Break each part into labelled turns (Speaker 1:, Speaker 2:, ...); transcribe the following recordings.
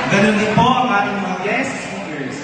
Speaker 1: Ganun din po ang ating mga guest speakers.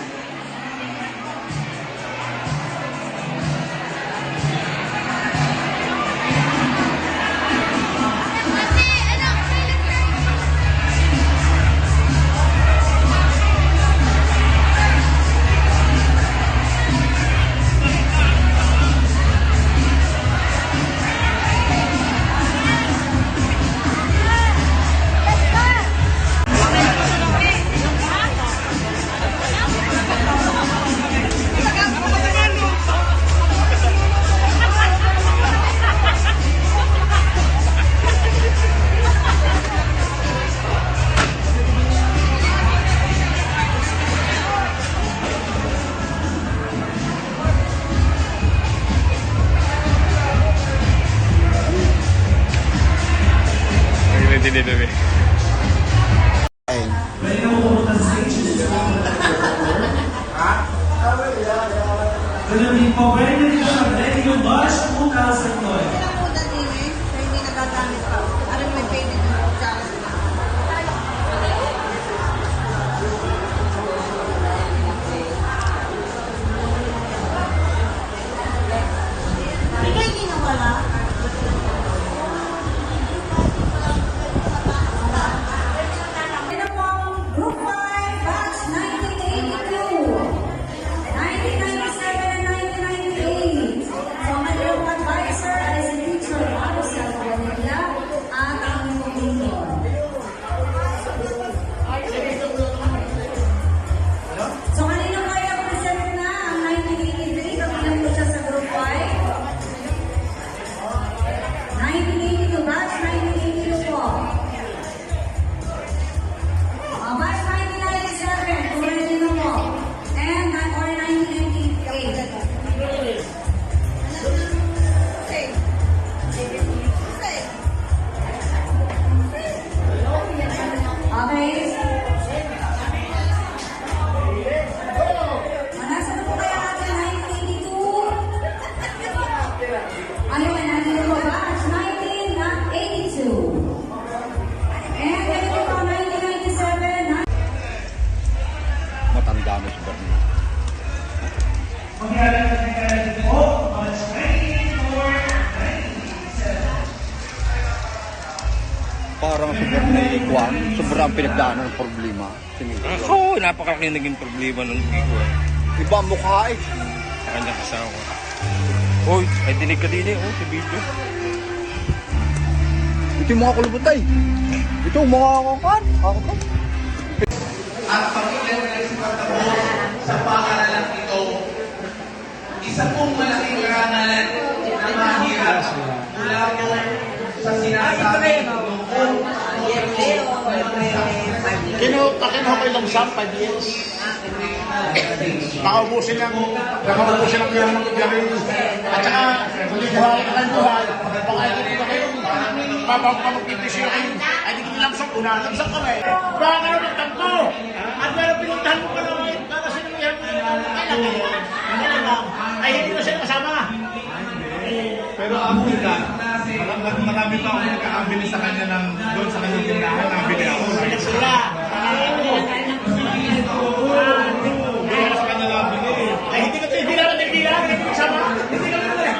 Speaker 2: Dinidumi.
Speaker 1: Pwede ka mo pumunta sa stage. Ganun din po, pwede na dito sa Radio Bash 2009.
Speaker 3: Hindi nagagamit pa. Alam mo, pwede na sa Ikaw hindi nawala? Ito po ang Group 5, Batch 1982, 1997 and 1998. So, ang group advisor ay si Teacher Marcel Bonilla at ang Pumindon. So, kanina kaya present na ang 1983, kabilang po siya sa Group 5. 1982, Batch 1982 po. Batch 1997, tulad din po. And or 1998. Okay. Nasa na po kaya natin 1982? Ano yan? Nandito po batch 1982. And ganito po 1997.
Speaker 2: Matanda na si Bernie.
Speaker 1: Magyari na din po, Batch 1984, 1987.
Speaker 2: Parang si Bernie Kwan, sobrang pinagdaanan ng problema.
Speaker 4: Ako, napakalaki naging problema ng gigo.
Speaker 2: Iba ang mukha eh.
Speaker 4: Sa kanyang asawa. Uy, ay dinig ka din eh. Oh, sa video.
Speaker 2: Ito yung mga kulubutay. Ito yung mga kakan.
Speaker 5: At pag-ilan sa pagtabo sa paaralang ito, isa pong malaking karangalan na mahirap mula po sa sinasabi noong
Speaker 6: Kinakain ko lang siya, 5 years. Nakaubusin ng yan. At saka, hindi buhay ka ng buhay. Baka hindi ko kayo, papapapagpipis siya kayo. Ay, hindi ko lamsak una, lamsak kami. Baka ka naman tanto. At meron pinuntahan mo ka naman, baka sinulihan mo yung kailangan. Ay, hindi ko siya kasama.
Speaker 7: Pero ako nila, marami pa ako nagkakabili sa kanya ng doon sa kanyang tindahan, nabili ako.
Speaker 6: Sila.
Speaker 7: Kaya sa kanya nabili.
Speaker 6: Ay, hindi ka hindi naman nagbilang, hindi ko kasama. Hindi ka naman.